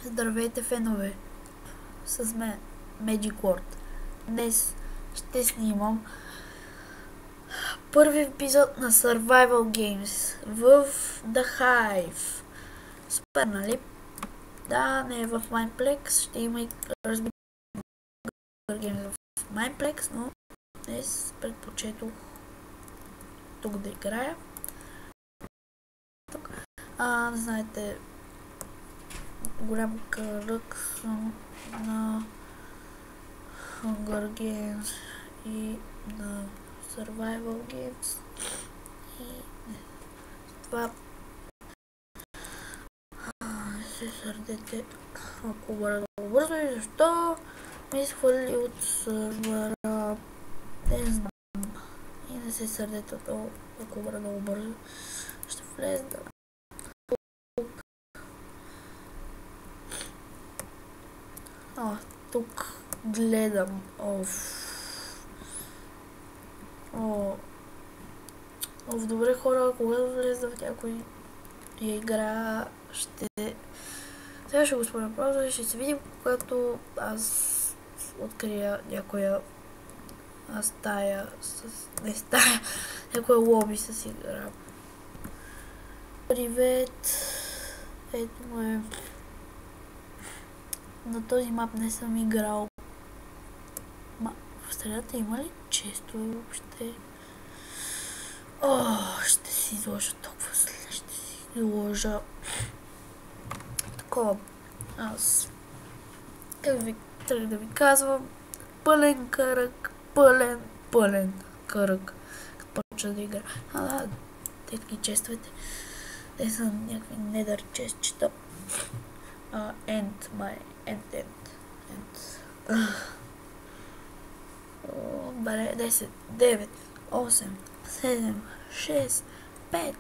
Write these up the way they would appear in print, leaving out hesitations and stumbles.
Здравейте, фенове! С мен Magic World. Днес ще снимам първи епизод на Survival Games в The Hive. Супер, нали? Да, не е в Mineplex, ще има и разбира Games в Mineplex, но днес предпочетох тук да играя. Знаете, голям кръг съм на Hunger Games и на Survival Games и това се сърдете ако бъде много бързо и защо ми изхвърли от сървъра, не знам, и не се сърдете ако бъде много бързо, ще влезна тук гледам добре хора, когато влеза в някой игра, сега ще го спомня просто и ще се видим, когато аз открия някоя стая някоя лоби с игра. Привет! Ето ме. На този мап не съм играл. В средата има ли често въобще? Ще си изложа толкова след. Ще си изложа такова. Аз трябва да ви казвам, пълен кръг, пълен кръг. Като почва да игра. Те ги чествате. Те са някакви недър честчета. End. Добре, 10, 9, 8, 7, 6, 5,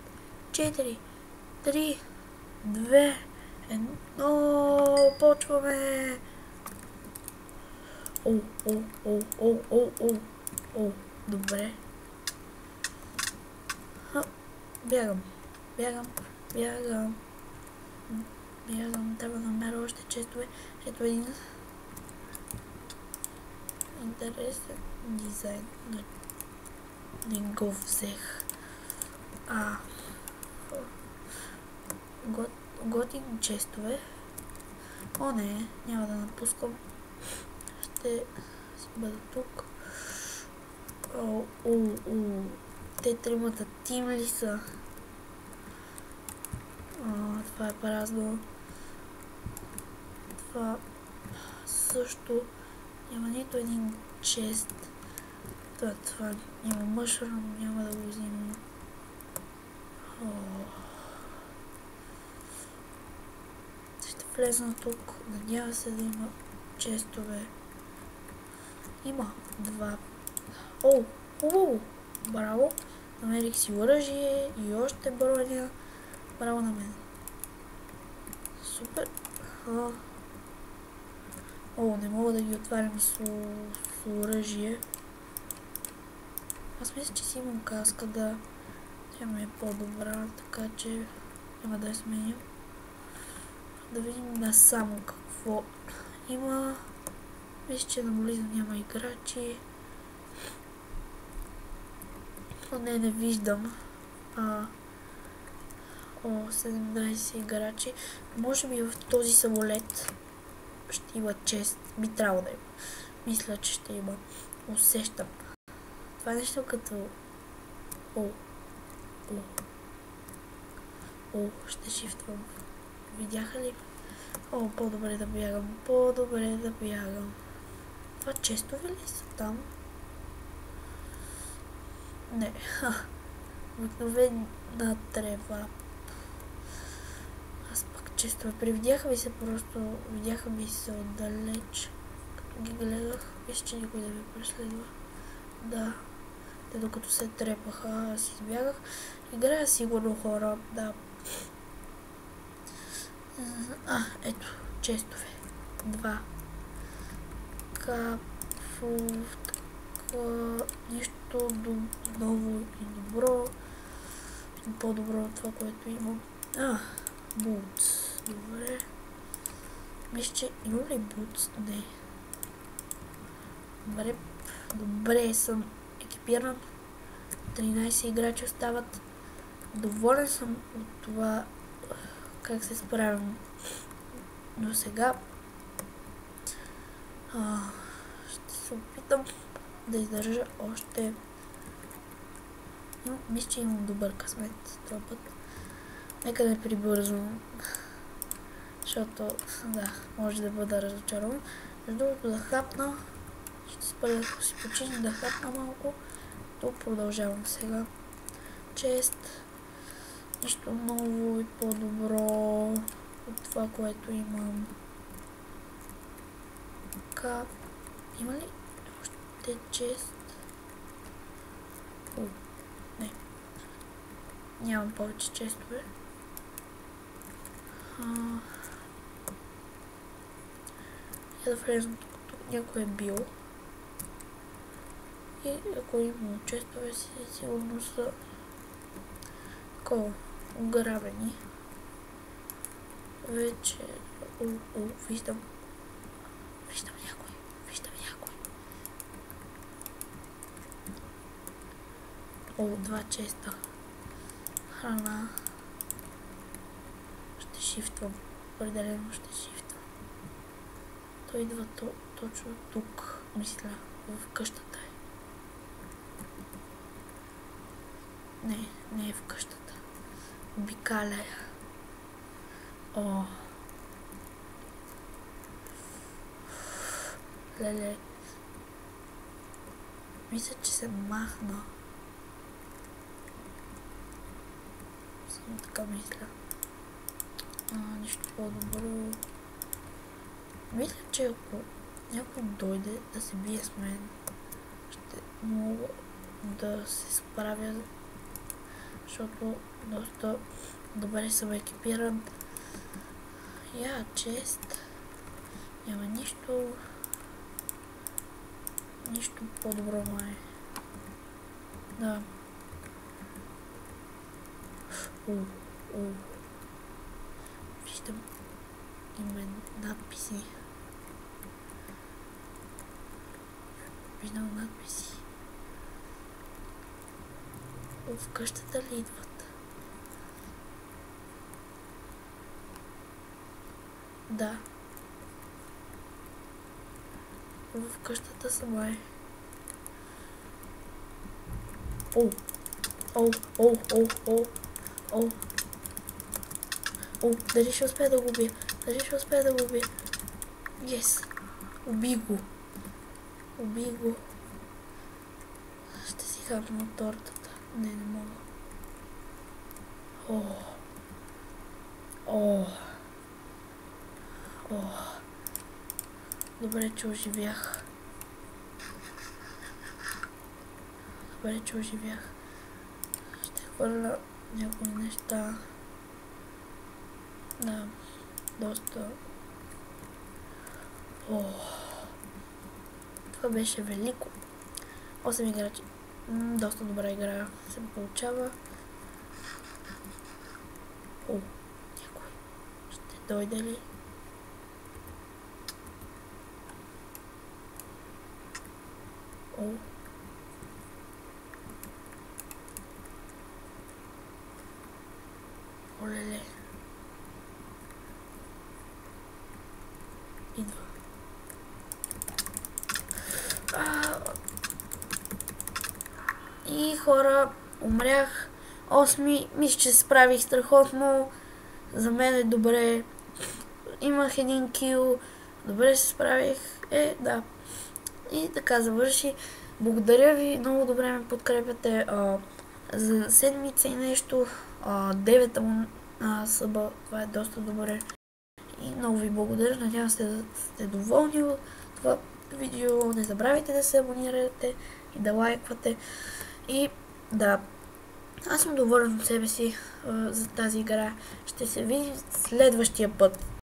4, 3, 2, 1, почваме! Добре. Бягам, трябва да намеря още честове. Ето един интересен дизайн. Не го взех. Готин честове. Не, няма да напускам. Ще си бъда тук. Те тримата тим ли са? Това е празно. Това също няма нито един чест. Това има мъшрум, няма да го взимам. Ще влезна тук. Надява се да има честове. Има 2. Браво! Намерих си оръжие и още броня. Браво на мен. Супер. Не мога да ги отварям с оръжие. Аз мисля, че си имам каска, да. Тя ми е по-добра, така че няма да я сменям. Да видим насамо какво има. Мисля, че наблизо няма играчи. Не виждам. 17 играчи. Може би в този самолет ще има чест. Би трябвало да има. Мисля, че ще има. Усещам. Това е нещо като... Ще шифтвам. Видяха ли? По-добре да бягам. Това честове ли са там? Не. Обикновена трева. Аз пък често привидяха ми се отдалеч. Като ги гледах, мисля, че никой да ме преследва. Да. Те докато се трепаха, аз избягах. Играя сигурно хора, да. Ето, честове. 2. Нищо ново и добро. По-добро от това, което имам. Бут. Добре. Мисля, че има ли бутс? Не. Добре съм екипиран. 13 играчи остават. Доволен съм от това как се справям до сега. Ще се опитам да издържа още. Но мисля, че имам добър късмет този път. Нека не прибързвам, защото да, може да бъда разочарован. Между другото да хапна. Ще спра да си почина, да хапна малко. То продължавам сега. Чест. Нищо ново и по-добро от това, което имам. Кап. Има ли още чест? Не. Нямам повече честове. Я да влезам тук някой е бил. И ако има честове си, сигурно са такова ограбени. Вече... виждам някой. Два честа. Храна. Ще шифтвам. Определено ще шифтвам. Той идва точно тук, мисля, в къщата е. Не е в къщата. Обикаля я. Леле. Мисля, че се махна. Само така мисля. Нищо по-добро. Мисля, че ако някой дойде да се бие с мен, ще мога да се справя, защото доста добре съм екипиран. Чест. Няма нищо по-добро май. Да. Виждам имен надписи. В къщата ли идват? Да. В къщата са май. Дали ще успея да го убия? Yes. Уби го. Ще си хапна тортата. Не мога. Добре, че оживях. Ще хвърля някои неща. Да, доста. Това беше велико. 8 играчи. Доста добра игра се получава. Някой ще дойде ли? Олеле. Идва. И хора, умрях. 8, мисля, че се справих страхотно. За мен е добре. Имах един кил. Добре се справих. Да. И така завърши. Благодаря ви. Много добре ме подкрепяте. За седмица и нещо. 9 съба. Това е доста добре. И много ви благодаря. Надявам се да сте доволни от това видео. Не забравяйте да се абонирате и да лайквате. И да, аз съм доволен от себе си за тази игра. Ще се видим следващия път.